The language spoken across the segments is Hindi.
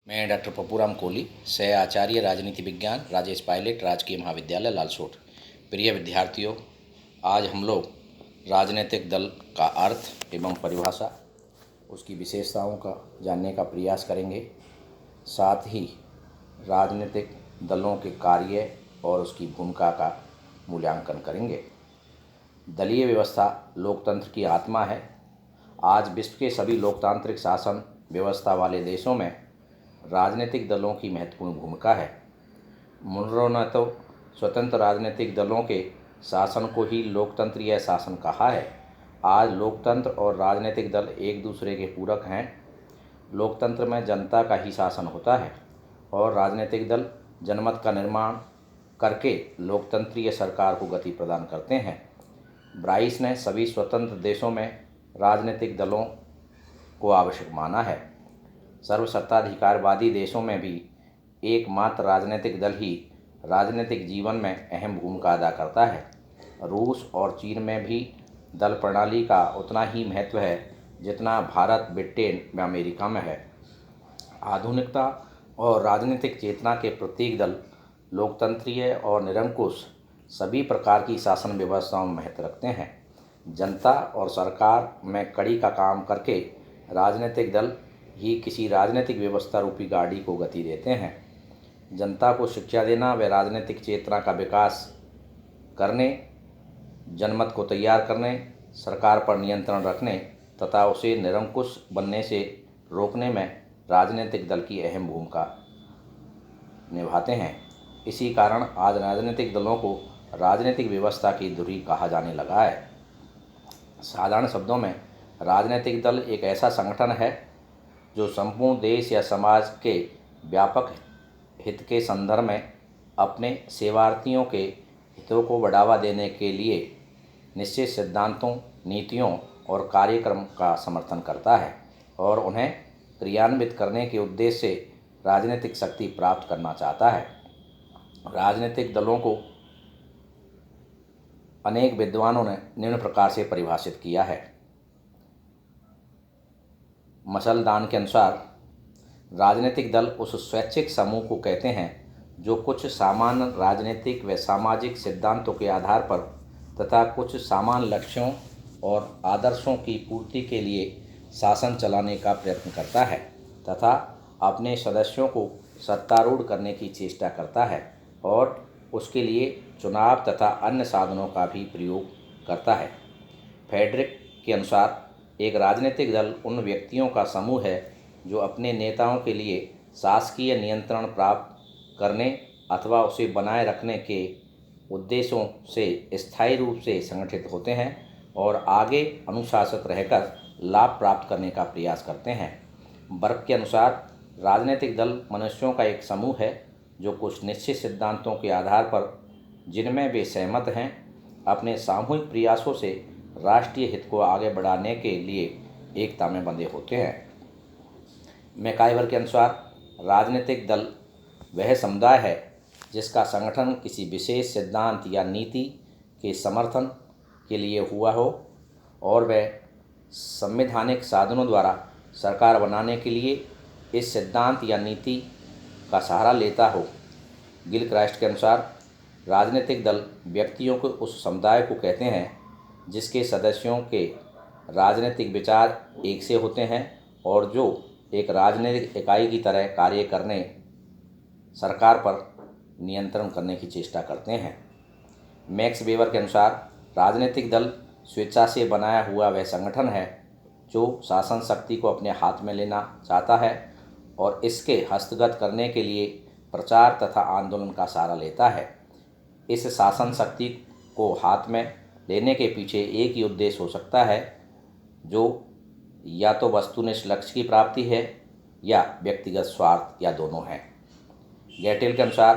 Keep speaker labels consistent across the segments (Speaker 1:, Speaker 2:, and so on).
Speaker 1: मैं डॉक्टर पप्पूराम कोहली, सह आचार्य राजनीति विज्ञान, राजेश पायलट, राजकीय महाविद्यालय लालसोट। प्रिय विद्यार्थियों, आज हम लोग राजनीतिक दल का अर्थ एवं परिभाषा, उसकी विशेषताओं का जानने का प्रयास करेंगे। साथ ही राजनीतिक दलों के कार्य और उसकी भूमिका का मूल्यांकन करेंगे। दलीय व्यवस्था लोकतंत्र की आत्मा है। आज विश्व के सभी लोकतांत्रिक शासन व्यवस्था वाले देशों में राजनीतिक दलों की महत्वपूर्ण भूमिका है। मुनरो ने तो स्वतंत्र राजनीतिक दलों के शासन को ही लोकतंत्रीय शासन कहा है। आज लोकतंत्र और राजनीतिक दल एक दूसरे के पूरक हैं। लोकतंत्र में जनता का ही शासन होता है और राजनीतिक दल जनमत का निर्माण करके लोकतंत्रीय सरकार को गति प्रदान करते हैं। ब्राइस ने सभी स्वतंत्र देशों में राजनीतिक दलों को आवश्यक माना है। सर्वसत्ताधिकारवादी देशों में भी एकमात्र राजनीतिक दल ही राजनीतिक जीवन में अहम भूमिका अदा करता है। रूस और चीन में भी दल प्रणाली का उतना ही महत्व है जितना भारत, ब्रिटेन व अमेरिका में है। आधुनिकता और राजनीतिक चेतना के प्रतीक दल लोकतंत्रीय और निरंकुश सभी प्रकार की शासन व्यवस्थाओं में महत्व रखते हैं। जनता और सरकार में कड़ी का काम करके राजनीतिक दल ही किसी राजनीतिक व्यवस्था रूपी गाड़ी को गति देते हैं। जनता को शिक्षा देना व राजनीतिक चेतना का विकास करने, जनमत को तैयार करने, सरकार पर नियंत्रण रखने तथा उसे निरंकुश बनने से रोकने में राजनीतिक दल की अहम भूमिका निभाते हैं। इसी कारण आज राजनीतिक दलों को राजनीतिक व्यवस्था की धुरी कहा जाने लगा है। साधारण शब्दों में राजनीतिक दल एक ऐसा संगठन है जो संपूर्ण देश या समाज के व्यापक हित के संदर्भ में अपने सेवार्थियों के हितों को बढ़ावा देने के लिए निश्चित सिद्धांतों, नीतियों और कार्यक्रम का समर्थन करता है और उन्हें क्रियान्वित करने के उद्देश्य से राजनीतिक शक्ति प्राप्त करना चाहता है। राजनीतिक दलों को अनेक विद्वानों ने निम्न प्रकार से परिभाषित किया है। मसलदान के अनुसार राजनीतिक दल उस स्वैच्छिक समूह को कहते हैं जो कुछ सामान्य राजनीतिक व सामाजिक सिद्धांतों के आधार पर तथा कुछ सामान्य लक्ष्यों और आदर्शों की पूर्ति के लिए शासन चलाने का प्रयत्न करता है तथा अपने सदस्यों को सत्तारूढ़ करने की चेष्टा करता है और उसके लिए चुनाव तथा अन्य साधनों का भी प्रयोग करता है। फ्रेडरिक के अनुसार एक राजनीतिक दल उन व्यक्तियों का समूह है जो अपने नेताओं के लिए शासकीय नियंत्रण प्राप्त करने अथवा उसे बनाए रखने के उद्देश्यों से स्थायी रूप से संगठित होते हैं और आगे अनुशासित रहकर लाभ प्राप्त करने का प्रयास करते हैं। बर्क के अनुसार राजनीतिक दल मनुष्यों का एक समूह है जो कुछ निश्चित सिद्धांतों के आधार पर, जिनमें वे सहमत हैं, अपने सामूहिक प्रयासों से राष्ट्रीय हित को आगे बढ़ाने के लिए एकता में बंधे होते हैं। मैकाइवर के अनुसार राजनीतिक दल वह समुदाय है जिसका संगठन किसी विशेष सिद्धांत या नीति के समर्थन के लिए हुआ हो और वह संवैधानिक साधनों द्वारा सरकार बनाने के लिए इस सिद्धांत या नीति का सहारा लेता हो। गिलक्राइस्ट के अनुसार राजनीतिक दल व्यक्तियों को उस समुदाय को कहते हैं जिसके सदस्यों के राजनीतिक विचार एक से होते हैं और जो एक राजनीतिक इकाई की तरह कार्य करने, सरकार पर नियंत्रण करने की चेष्टा करते हैं। मैक्स वेबर के अनुसार राजनीतिक दल स्वेच्छा से बनाया हुआ वह संगठन है जो शासन शक्ति को अपने हाथ में लेना चाहता है और इसके हस्तगत करने के लिए प्रचार तथा आंदोलन का सहारा लेता है। इस शासन शक्ति को हाथ में लेने के पीछे एक ही उद्देश्य हो सकता है जो या तो वस्तुनिष्ठ लक्ष्य की प्राप्ति है या व्यक्तिगत स्वार्थ या दोनों है। गैटेल के अनुसार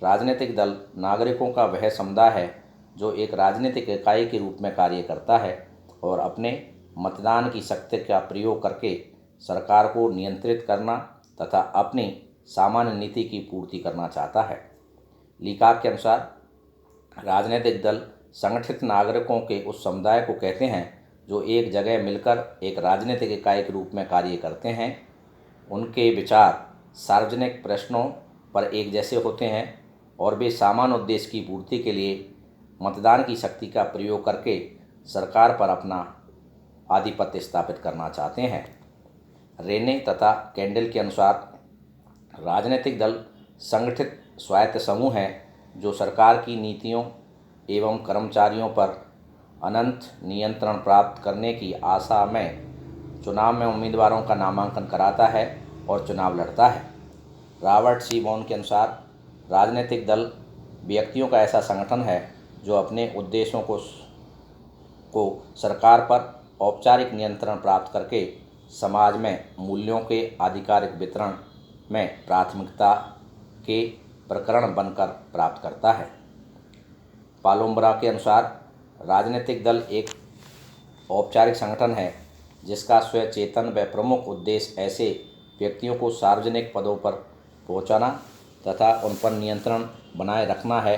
Speaker 1: राजनीतिक दल नागरिकों का वह समुदाय है जो एक राजनीतिक इकाई के रूप में कार्य करता है और अपने मतदान की शक्ति का प्रयोग करके सरकार को नियंत्रित करना तथा अपनी सामान्य नीति की पूर्ति करना चाहता है। लीकाक के अनुसार राजनीतिक दल संगठित नागरिकों के उस समुदाय को कहते हैं जो एक जगह मिलकर एक राजनीतिक इकाई के रूप में कार्य करते हैं। उनके विचार सार्वजनिक प्रश्नों पर एक जैसे होते हैं और वे सामान्य उद्देश्य की पूर्ति के लिए मतदान की शक्ति का प्रयोग करके सरकार पर अपना आधिपत्य स्थापित करना चाहते हैं। रेने तथा कैंडल के अनुसार राजनीतिक दल संगठित स्वायत्त समूह हैं जो सरकार की नीतियों एवं कर्मचारियों पर अनंत नियंत्रण प्राप्त करने की आशा में चुनाव में उम्मीदवारों का नामांकन कराता है और चुनाव लड़ता है। रॉबर्ट सी बॉन के अनुसार राजनीतिक दल व्यक्तियों का ऐसा संगठन है जो अपने उद्देश्यों को सरकार पर औपचारिक नियंत्रण प्राप्त करके समाज में मूल्यों के आधिकारिक वितरण में प्राथमिकता के प्रकरण बनकर प्राप्त करता है। पालोम्बरा के अनुसार राजनीतिक दल एक औपचारिक संगठन है जिसका स्वचेतन व प्रमुख उद्देश्य ऐसे व्यक्तियों को सार्वजनिक पदों पर पहुंचाना तथा उन पर नियंत्रण बनाए रखना है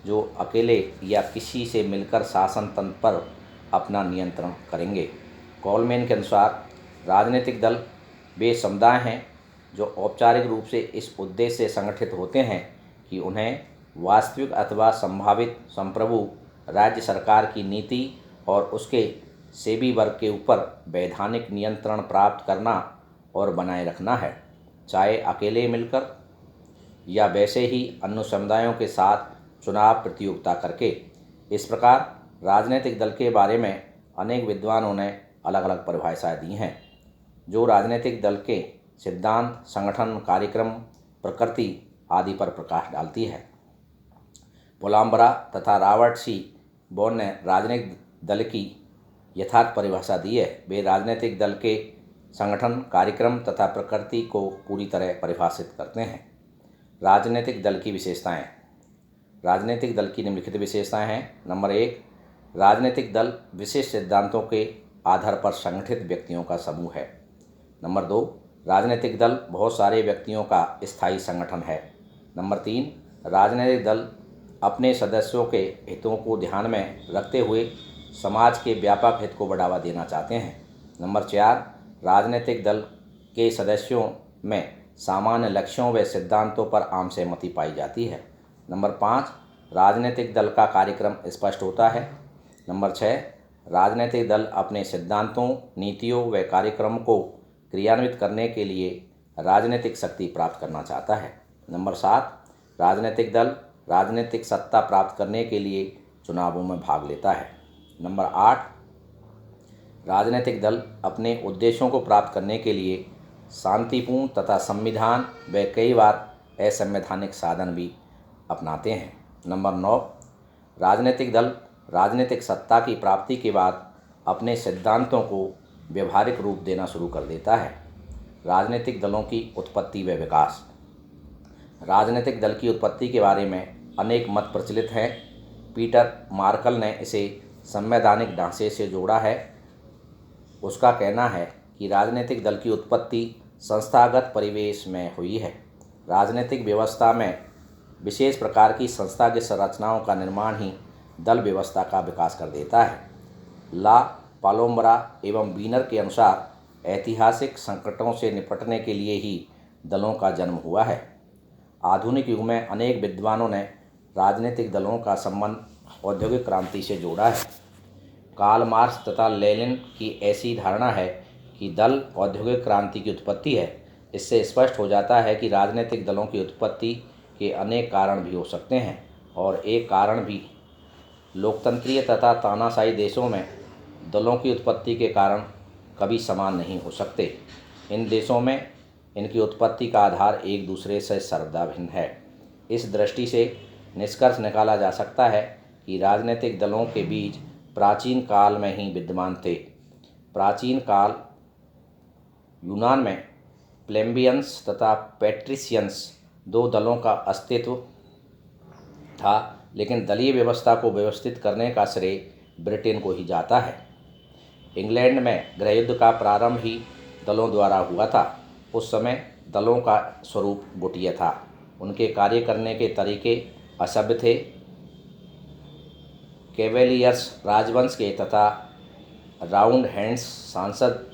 Speaker 1: जो अकेले या किसी से मिलकर शासन तंत्र पर अपना नियंत्रण करेंगे। कॉलमैन के अनुसार राजनीतिक दल वे समुदाय हैं जो औपचारिक रूप से इस उद्देश्य से संगठित होते हैं कि उन्हें वास्तविक अथवा संभावित संप्रभु राज्य सरकार की नीति और उसके सेबी वर्ग के ऊपर वैधानिक नियंत्रण प्राप्त करना और बनाए रखना है, चाहे अकेले मिलकर या वैसे ही अन्य समुदायों के साथ चुनाव प्रतियोगिता करके। इस प्रकार राजनीतिक दल के बारे में अनेक विद्वानों ने अलग अलग परिभाषाएं दी हैं जो राजनीतिक दल के सिद्धांत, संगठन, कार्यक्रम, प्रकृति आदि पर प्रकाश डालती है। पोलाम्बरा तथा रॉबर्ट सी बॉन ने राजनीतिक दल की यथार्थ परिभाषा दी है। वे राजनीतिक दल के संगठन, कार्यक्रम तथा प्रकृति को पूरी तरह परिभाषित करते हैं। राजनीतिक दल की विशेषताएं। राजनीतिक दल की निम्नलिखित विशेषताएं हैं। नंबर 1, राजनीतिक दल विशेष सिद्धांतों के आधार पर संगठित व्यक्तियों का समूह है। नंबर 2, राजनीतिक दल बहुत सारे व्यक्तियों का स्थायी संगठन है। नंबर 3, राजनीतिक दल अपने सदस्यों के हितों को ध्यान में रखते हुए समाज के व्यापक हित को बढ़ावा देना चाहते हैं। नंबर 4, राजनीतिक दल के सदस्यों में सामान्य लक्ष्यों व सिद्धांतों पर आम सहमति पाई जाती है। नंबर 5, राजनीतिक दल का कार्यक्रम स्पष्ट होता है। नंबर 6, राजनीतिक दल अपने सिद्धांतों, नीतियों व कार्यक्रम को क्रियान्वित करने के लिए राजनीतिक शक्ति प्राप्त करना चाहता है। नंबर 7, राजनीतिक दल राजनीतिक सत्ता प्राप्त करने के लिए चुनावों में भाग लेता है। नंबर 8, राजनीतिक दल अपने उद्देश्यों को प्राप्त करने के लिए शांतिपूर्ण तथा संविधान व कई बार असंवैधानिक साधन भी अपनाते हैं। नंबर 9, राजनीतिक दल राजनीतिक सत्ता की प्राप्ति के बाद अपने सिद्धांतों को व्यवहारिक रूप देना शुरू कर देता है। राजनीतिक दलों की उत्पत्ति व विकास। राजनीतिक दल की उत्पत्ति के बारे में अनेक मत प्रचलित हैं। पीटर मार्कल ने इसे संवैधानिक ढांचे से जोड़ा है। उसका कहना है कि राजनीतिक दल की उत्पत्ति संस्थागत परिवेश में हुई है। राजनीतिक व्यवस्था में विशेष प्रकार की संस्थागत संरचनाओं का निर्माण ही दल व्यवस्था का विकास कर देता है। ला पालोम्बरा एवं बीनर के अनुसार ऐतिहासिक संकटों से निपटने के लिए ही दलों का जन्म हुआ है। आधुनिक युग में अनेक विद्वानों ने राजनीतिक दलों का संबंध औद्योगिक क्रांति से जोड़ा है। कार्ल मार्क्स तथा लेनिन की ऐसी धारणा है कि दल औद्योगिक क्रांति की उत्पत्ति है। इससे स्पष्ट हो जाता है कि राजनीतिक दलों की उत्पत्ति के अनेक कारण भी हो सकते हैं और एक कारण भी लोकतंत्रीय तथा तानाशाही देशों में दलों की उत्पत्ति के कारण कभी समान नहीं हो सकते। इन देशों में इनकी उत्पत्ति का आधार एक दूसरे से सर्वदा भिन्न है। इस दृष्टि से निष्कर्ष निकाला जा सकता है कि राजनीतिक दलों के बीच प्राचीन काल में ही विद्यमान थे। प्राचीन काल यूनान में प्लेबियंस तथा पैट्रिशियंस दो दलों का अस्तित्व था, लेकिन दलीय व्यवस्था को व्यवस्थित करने का श्रेय ब्रिटेन को ही जाता है। इंग्लैंड में गृहयुद्ध का प्रारंभ ही दलों द्वारा हुआ था। उस समय दलों का स्वरूप गुटिया था। उनके कार्य करने के तरीके असभ्य थे। कैवेलियर्स राजवंश के तथा राउंड हैंड्स सांसद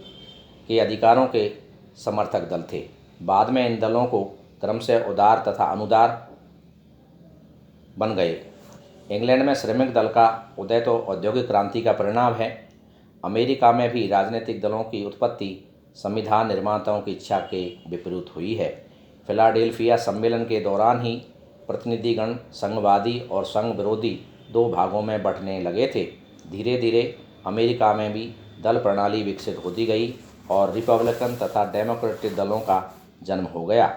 Speaker 1: के अधिकारों के समर्थक दल थे। बाद में इन दलों को क्रमशः उदार तथा अनुदार बन गए। इंग्लैंड में श्रमिक दल का उदय तो औद्योगिक क्रांति का परिणाम है। अमेरिका में भी राजनीतिक दलों की उत्पत्ति संविधान निर्माताओं की इच्छा के विपरीत हुई है। फिलाडेल्फिया सम्मेलन के दौरान ही प्रतिनिधिगण संघवादी और संघ विरोधी दो भागों में बंटने लगे थे। धीरे धीरे अमेरिका में भी दल प्रणाली विकसित होती गई और रिपब्लिकन तथा डेमोक्रेटिक दलों का जन्म हो गया,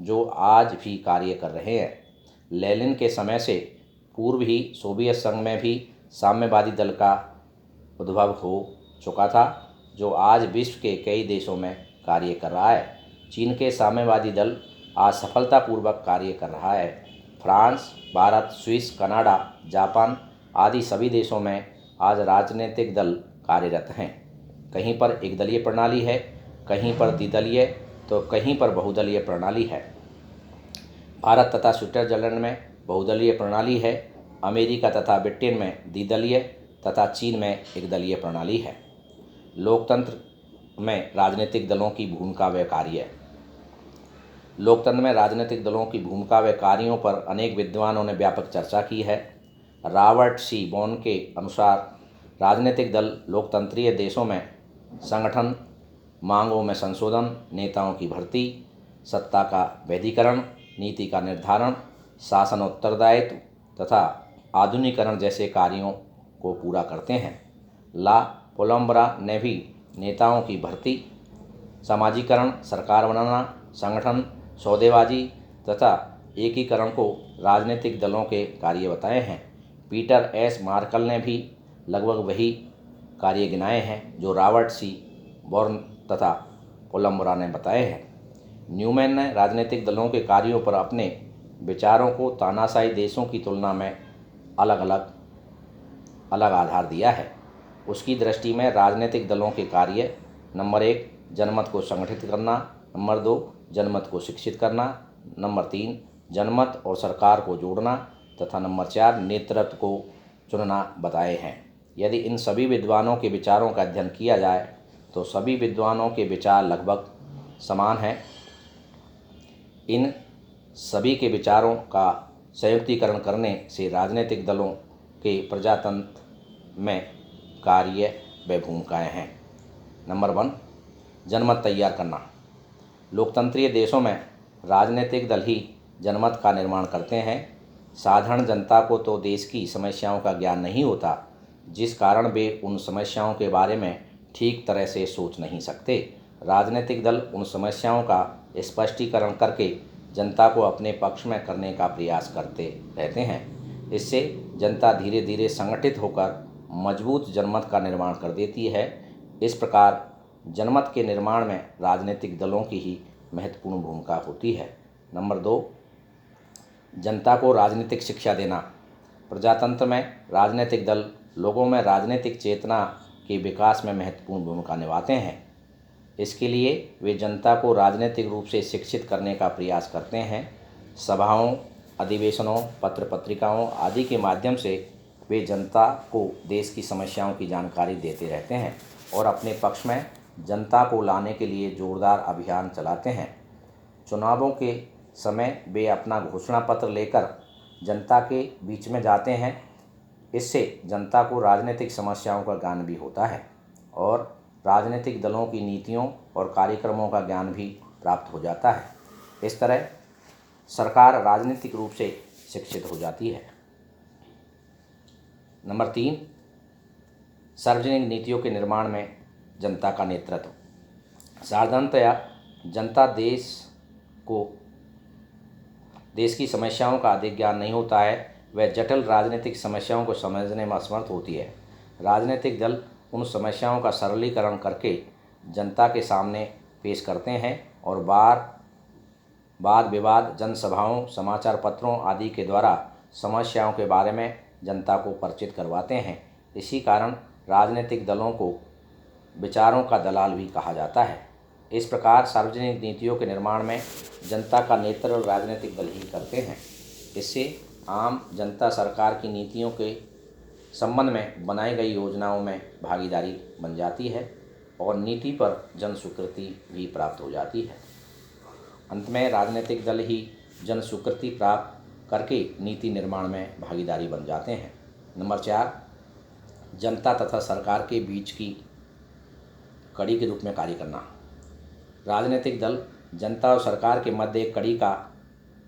Speaker 1: जो आज भी कार्य कर रहे हैं। लेनिन के समय से पूर्व ही सोवियत संघ में भी साम्यवादी दल का उद्भव हो चुका था, जो आज विश्व के कई देशों में कार्य कर रहा है। चीन के साम्यवादी दल आज सफलतापूर्वक कार्य कर रहा है। France, Bharat, Swiss, Canada, Japan आदि सभी देशों में आज राजनीतिक दल कार्यरत हैं। कहीं पर एकदलीय प्रणाली है, कहीं पर द्विदलीय, तो कहीं पर बहुदलीय प्रणाली है। भारत तथा स्विट्जरलैंड में बहुदलीय प्रणाली है। अमेरिका तथा ब्रिटेन में द्विदलीय तथा चीन में एकदलीय प्रणाली है। लोकतंत्र में राजनीतिक दलों की भूमिका व कार्य। लोकतंत्र में राजनीतिक दलों की भूमिका व कार्यों पर अनेक विद्वानों ने व्यापक चर्चा की है। रॉबर्ट सी बॉन के अनुसार राजनीतिक दल लोकतंत्रीय देशों में संगठन, मांगों में संशोधन, नेताओं की भर्ती, सत्ता का वैधीकरण, नीति का निर्धारण, शासन उत्तरदायित्व तथा आधुनिकीकरण जैसे कार्यों को पूरा करते हैं। ला पोलम्ब्रा ने भी नेताओं की भर्ती, समाजीकरण, सरकार बनाना, संगठन, सौदेबाजी तथा एकीकरण को राजनीतिक दलों के कार्य बताए हैं। पीटर एस मार्कल ने भी लगभग वही कार्य गिनाए हैं जो रॉबर्ट सी बॉर्न तथा पोलम्ब्रा ने बताए हैं। न्यूमैन ने राजनीतिक दलों के कार्यों पर अपने विचारों को तानाशाही देशों की तुलना में अलग आधार दिया है। उसकी दृष्टि में राजनीतिक दलों के कार्य नंबर 1 जनमत को संगठित करना, नंबर 2 जनमत को शिक्षित करना, नंबर 3 जनमत और सरकार को जोड़ना तथा नंबर 4 नेतृत्व को चुनना बताए हैं। यदि इन सभी विद्वानों के विचारों का अध्ययन किया जाए तो सभी विद्वानों के विचार लगभग समान हैं। इन सभी के विचारों का संयुक्तिकरण करने से राजनीतिक दलों के प्रजातंत्र में कार्य व भूमिकाएँ हैं। नंबर 1 जनमत तैयार करना। लोकतंत्रीय देशों में राजनीतिक दल ही जनमत का निर्माण करते हैं। साधारण जनता को तो देश की समस्याओं का ज्ञान नहीं होता, जिस कारण वे उन समस्याओं के बारे में ठीक तरह से सोच नहीं सकते। राजनीतिक दल उन समस्याओं का स्पष्टीकरण करके जनता को अपने पक्ष में करने का प्रयास करते रहते हैं। इससे जनता धीरे धीरे संगठित होकर मजबूत जनमत का निर्माण कर देती है। इस प्रकार जनमत के निर्माण में राजनीतिक दलों की ही महत्वपूर्ण भूमिका होती है। नंबर 2 जनता को राजनीतिक शिक्षा देना। प्रजातंत्र में राजनीतिक दल लोगों में राजनीतिक चेतना के विकास में महत्वपूर्ण भूमिका निभाते हैं। इसके लिए वे जनता को राजनीतिक रूप से शिक्षित करने का प्रयास करते हैं। सभाओं, अधिवेशनों, पत्र पत्रिकाओं आदि के माध्यम से वे जनता को देश की समस्याओं की जानकारी देते रहते हैं और अपने पक्ष में जनता को लाने के लिए जोरदार अभियान चलाते हैं। चुनावों के समय वे अपना घोषणा पत्र लेकर जनता के बीच में जाते हैं। इससे जनता को राजनीतिक समस्याओं का ज्ञान भी होता है और राजनीतिक दलों की नीतियों और कार्यक्रमों का ज्ञान भी प्राप्त हो जाता है। इस तरह सरकार राजनीतिक रूप से शिक्षित हो जाती है। नंबर 3 सार्वजनिक नीतियों के निर्माण में जनता का नेतृत्व। साधारणतया जनता देश की समस्याओं का अधिक ज्ञान नहीं होता है। वह जटिल राजनीतिक समस्याओं को समझने में असमर्थ होती है। राजनीतिक दल उन समस्याओं का सरलीकरण करके जनता के सामने पेश करते हैं और वाद विवाद, जनसभाओं, समाचार पत्रों आदि के द्वारा समस्याओं के बारे में जनता को परिचित करवाते हैं। इसी कारण राजनीतिक दलों को विचारों का दलाल भी कहा जाता है। इस प्रकार सार्वजनिक नीतियों के निर्माण में जनता का नेतृत्व राजनीतिक दल ही करते हैं। इससे आम जनता सरकार की नीतियों के संबंध में बनाई गई योजनाओं में भागीदारी बन जाती है और नीति पर जन स्वीकृति भी प्राप्त हो जाती है। अंत में राजनीतिक दल ही जन स्वीकृति प्राप्त करके नीति निर्माण में भागीदारी बन जाते हैं। नंबर 4, जनता तथा सरकार के बीच की कड़ी के रूप में कार्य करना। राजनीतिक दल जनता और सरकार के मध्य एक कड़ी का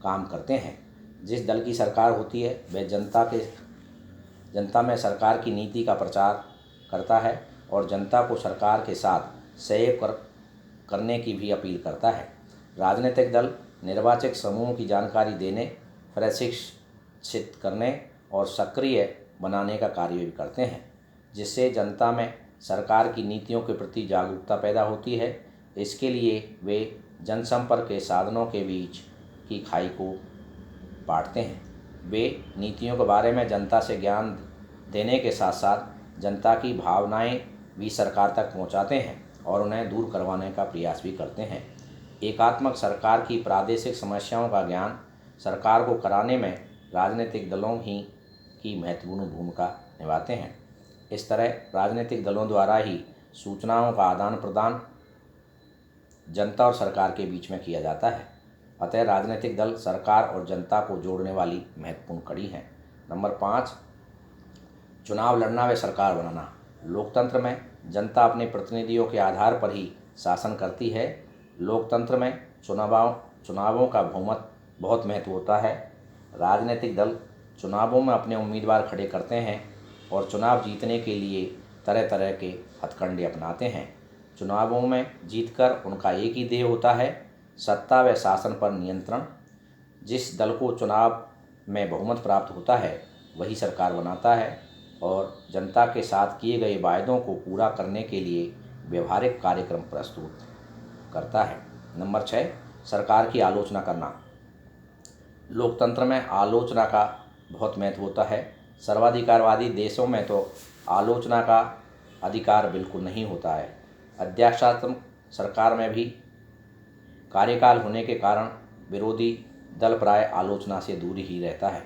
Speaker 1: काम करते हैं। जिस दल की सरकार होती है वह जनता में सरकार की नीति का प्रचार करता है और जनता को सरकार के साथ सहयोग करने की भी अपील करता है। राजनीतिक दल निर्वाचित समूहों की जानकारी देने, प्रशिक्षित करने और सक्रिय बनाने का कार्य भी करते हैं, जिससे जनता में सरकार की नीतियों के प्रति जागरूकता पैदा होती है। इसके लिए वे जनसंपर्क के साधनों के बीच की खाई को बांटते हैं। वे नीतियों के बारे में जनता से ज्ञान देने के साथ साथ जनता की भावनाएं भी सरकार तक पहुंचाते हैं और उन्हें दूर करवाने का प्रयास भी करते हैं। एकात्मक सरकार की प्रादेशिक समस्याओं का ज्ञान सरकार को कराने में राजनीतिक दलों ही की महत्वपूर्ण भूमिका निभाते हैं। इस तरह राजनीतिक दलों द्वारा ही सूचनाओं का आदान प्रदान जनता और सरकार के बीच में किया जाता है। अतः राजनीतिक दल सरकार और जनता को जोड़ने वाली महत्वपूर्ण कड़ी है। नंबर 5, चुनाव लड़ना व सरकार बनाना। लोकतंत्र में जनता अपने प्रतिनिधियों के आधार पर ही शासन करती है। लोकतंत्र में चुनावों का बहुमत बहुत महत्व होता है। राजनीतिक दल चुनावों में अपने उम्मीदवार खड़े करते हैं और चुनाव जीतने के लिए तरह तरह के हथकंडे अपनाते हैं। चुनावों में जीतकर उनका एक ही ध्येय होता है, सत्ता व शासन पर नियंत्रण। जिस दल को चुनाव में बहुमत प्राप्त होता है वही सरकार बनाता है और जनता के साथ किए गए वायदों को पूरा करने के लिए व्यवहारिक कार्यक्रम प्रस्तुत करता है। नंबर 6, सरकार की आलोचना करना। लोकतंत्र में आलोचना का बहुत महत्व होता है। सर्वाधिकारवादी देशों में तो आलोचना का अधिकार बिल्कुल नहीं होता है। अध्यक्षात्मक सरकार में भी कार्यकाल होने के कारण विरोधी दल प्राय आलोचना से दूर ही रहता है।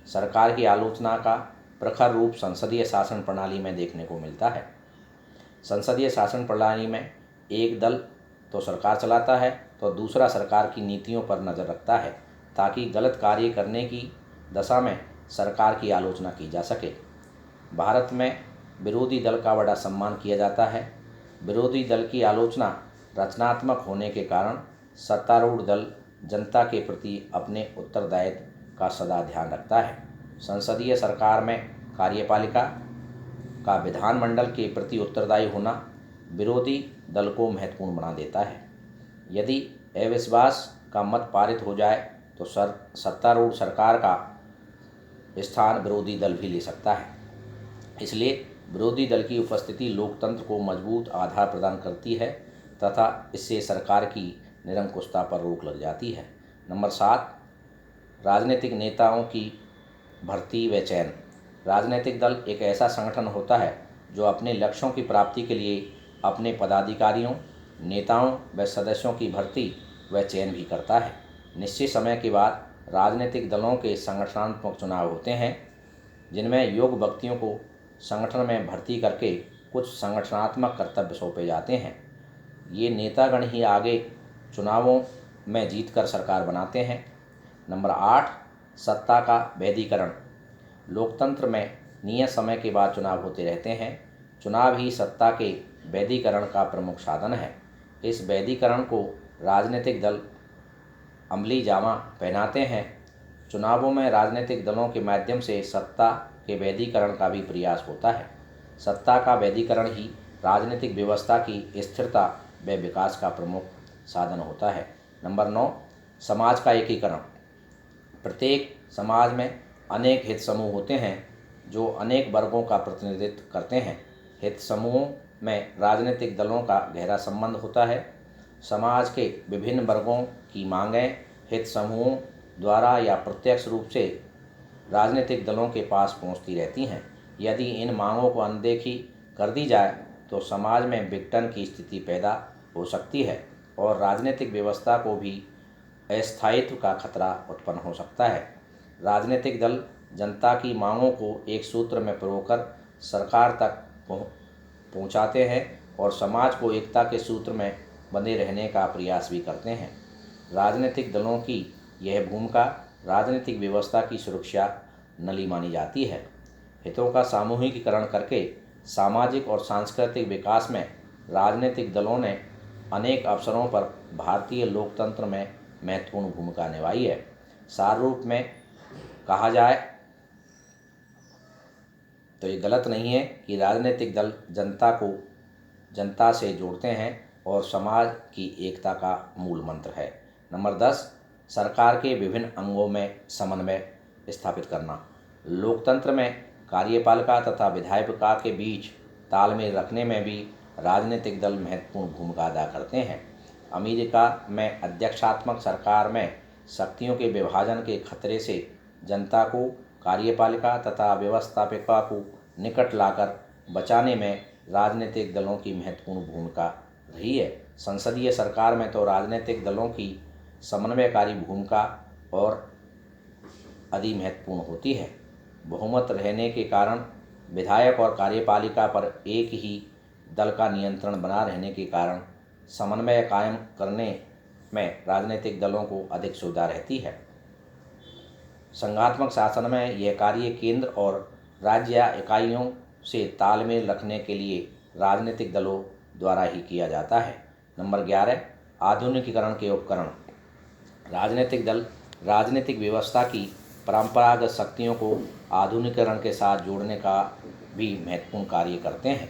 Speaker 1: सरकार की आलोचना का प्रखर रूप संसदीय शासन प्रणाली में देखने को मिलता है। संसदीय शासन प्रणाली में एक दल तो सरकार चलाता है तो दूसरा सरकार की नीतियों पर नज़र रखता है ताकि गलत कार्य करने की दशा में सरकार की आलोचना की जा सके। भारत में विरोधी दल का बड़ा सम्मान किया जाता है। विरोधी दल की आलोचना रचनात्मक होने के कारण सत्तारूढ़ दल जनता के प्रति अपने उत्तरदायित्व का सदा ध्यान रखता है। संसदीय सरकार में कार्यपालिका का विधानमंडल के प्रति उत्तरदायी होना विरोधी दल को महत्वपूर्ण बना देता है। यदि अविश्वास का मत पारित हो जाए तो सत्तारूढ़ सरकार का स्थान विरोधी दल भी ले सकता है। इसलिए विरोधी दल की उपस्थिति लोकतंत्र को मजबूत आधार प्रदान करती है तथा इससे सरकार की निरंकुशता पर रोक लग जाती है। नंबर 7, राजनीतिक नेताओं की भर्ती व चयन। राजनीतिक दल एक ऐसा संगठन होता है जो अपने लक्ष्यों की प्राप्ति के लिए अपने पदाधिकारियों, नेताओं व सदस्यों की भर्ती व चयन भी करता है। निश्चित समय के बाद राजनीतिक दलों के संगठनात्मक चुनाव होते हैं जिनमें योग्य व्यक्तियों को संगठन में भर्ती करके कुछ संगठनात्मक कर्तव्य सौंपे जाते हैं। ये नेतागण ही आगे चुनावों में जीतकर सरकार बनाते हैं। नंबर 8, सत्ता का वैधीकरण। लोकतंत्र में नियत समय के बाद चुनाव होते रहते हैं। चुनाव ही सत्ता के वैधीकरण का प्रमुख साधन है। इस वैधीकरण को राजनीतिक दल अमली जामा पहनाते हैं। चुनावों में राजनीतिक दलों के माध्यम से सत्ता के वैधीकरण का भी प्रयास होता है। सत्ता का वैधीकरण ही राजनीतिक व्यवस्था की स्थिरता व विकास का प्रमुख साधन होता है। नंबर 9, समाज का एकीकरण। प्रत्येक समाज में अनेक हित समूह होते हैं जो अनेक वर्गों का प्रतिनिधित्व करते हैं। हित समूहों में राजनीतिक दलों का गहरा संबंध होता है। समाज के विभिन्न वर्गों की मांगें हित समूहों द्वारा या प्रत्यक्ष रूप से राजनीतिक दलों के पास पहुंचती रहती हैं। यदि इन मांगों को अनदेखी कर दी जाए तो समाज में विघटन की स्थिति पैदा हो सकती है और राजनीतिक व्यवस्था को भी अस्थायित्व का खतरा उत्पन्न हो सकता है। राजनीतिक दल जनता की मांगों को एक सूत्र में पिरोकर सरकार तक पहुंचाते हैं और समाज को एकता के सूत्र में बंधे रहने का प्रयास भी करते हैं। राजनीतिक दलों की यह भूमिका राजनीतिक व्यवस्था की सुरक्षा नली मानी जाती है। हितों का सामूहिकीकरण करके सामाजिक और सांस्कृतिक विकास में राजनीतिक दलों ने अनेक अवसरों पर भारतीय लोकतंत्र में महत्वपूर्ण भूमिका निभाई है। सार रूप में कहा जाए तो ये गलत नहीं है कि राजनीतिक दल जनता से जोड़ते हैं और समाज की एकता का मूल मंत्र है। नंबर 10, सरकार के विभिन्न अंगों में समन्वय स्थापित करना। लोकतंत्र में कार्यपालिका तथा विधायिका के बीच तालमेल रखने में भी राजनीतिक दल महत्वपूर्ण भूमिका अदा करते हैं। अमेरिका में अध्यक्षात्मक सरकार में शक्तियों के विभाजन के खतरे से जनता को कार्यपालिका तथा व्यवस्थापिका को निकट लाकर बचाने में राजनीतिक दलों की महत्वपूर्ण भूमिका रही है। संसदीय सरकार में तो राजनीतिक दलों की समन्वयकारी भूमिका और अधिक महत्वपूर्ण होती है। बहुमत रहने के कारण विधायक और कार्यपालिका पर एक ही दल का नियंत्रण बना रहने के कारण समन्वय कायम करने में राजनीतिक दलों को अधिक सुविधा रहती है। संघात्मक शासन में यह कार्य केंद्र और राज्य या इकाइयों से तालमेल रखने के लिए राजनीतिक दलों द्वारा ही किया जाता है। नंबर 11, आधुनिकीकरण के उपकरण। राजनीतिक दल राजनीतिक व्यवस्था की परंपरागत शक्तियों को आधुनिकीकरण के साथ जोड़ने का भी महत्वपूर्ण कार्य करते हैं।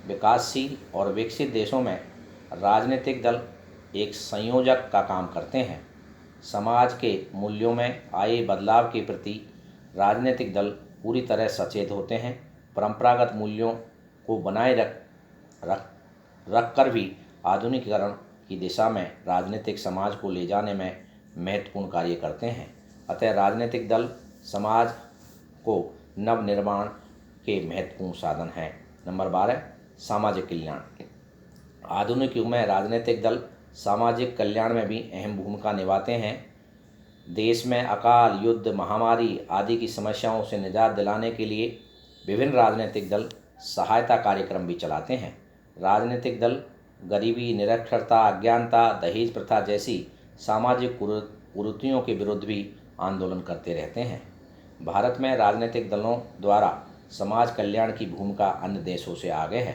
Speaker 1: विकासशील और विकसित देशों में राजनीतिक दल एक संयोजक का काम करते हैं। समाज के मूल्यों में आए बदलाव के प्रति राजनीतिक दल पूरी तरह सचेत होते हैं। परंपरागत मूल्यों को बनाए रख कर भी आधुनिकीकरण की दिशा में राजनीतिक समाज को ले जाने में महत्वपूर्ण कार्य करते हैं। अतः राजनीतिक दल समाज को नवनिर्माण के महत्वपूर्ण साधन हैं। नंबर 12, सामाजिक कल्याण। आधुनिक युग में राजनीतिक दल सामाजिक कल्याण में भी अहम भूमिका निभाते हैं। देश में अकाल, युद्ध, महामारी आदि की समस्याओं से निजात दिलाने के लिए विभिन्न राजनीतिक दल सहायता कार्यक्रम भी चलाते हैं। राजनीतिक दल गरीबी, निरक्षरता, अज्ञानता, दहेज प्रथा जैसी सामाजिक कुरीतियों के विरुद्ध भी आंदोलन करते रहते हैं। भारत में राजनीतिक दलों द्वारा समाज कल्याण की भूमिका अन्य देशों से आगे है।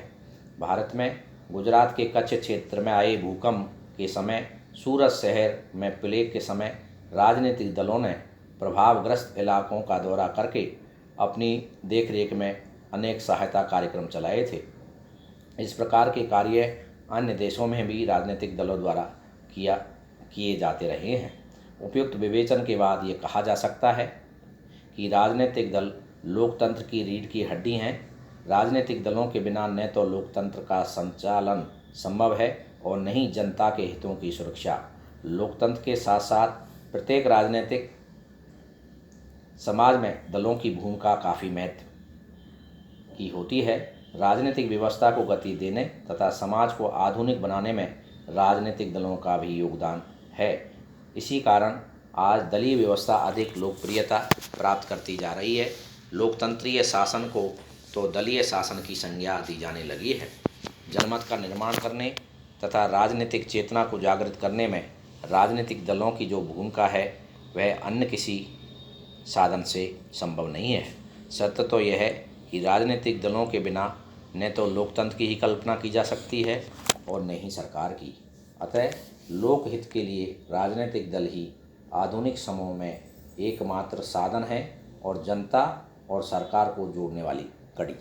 Speaker 1: भारत में गुजरात के कच्छ क्षेत्र में आए भूकंप के समय, सूरत शहर में प्लेग के समय राजनीतिक दलों ने प्रभावग्रस्त इलाकों का दौरा करके अपनी देखरेख में अनेक सहायता कार्यक्रम चलाए थे। इस प्रकार के कार्य अन्य देशों में भी राजनीतिक दलों द्वारा किए जाते रहे हैं। उपयुक्त विवेचन के बाद ये कहा जा सकता है कि राजनीतिक दल लोकतंत्र की रीढ़ की हड्डी हैं। राजनीतिक दलों के बिना न तो लोकतंत्र का संचालन संभव है और न ही जनता के हितों की सुरक्षा। लोकतंत्र के साथ साथ प्रत्येक राजनीतिक समाज में दलों की भूमिका काफ़ी महत्व की होती है। राजनीतिक व्यवस्था को गति देने तथा समाज को आधुनिक बनाने में राजनीतिक दलों का भी योगदान है। इसी कारण आज दलीय व्यवस्था अधिक लोकप्रियता प्राप्त करती जा रही है। लोकतंत्रीय शासन को तो दलीय शासन की संज्ञा दी जाने लगी है। जनमत का निर्माण करने तथा राजनीतिक चेतना को जागृत करने में राजनीतिक दलों की जो भूमिका है वह अन्य किसी साधन से संभव नहीं है। सत्य तो यह है कि राजनीतिक दलों के बिना न तो लोकतंत्र की ही कल्पना की जा सकती है और न ही सरकार की। अतः लोकहित के लिए राजनीतिक दल ही आधुनिक समय में एकमात्र साधन है और जनता और सरकार को जोड़ने वाली कड़ी।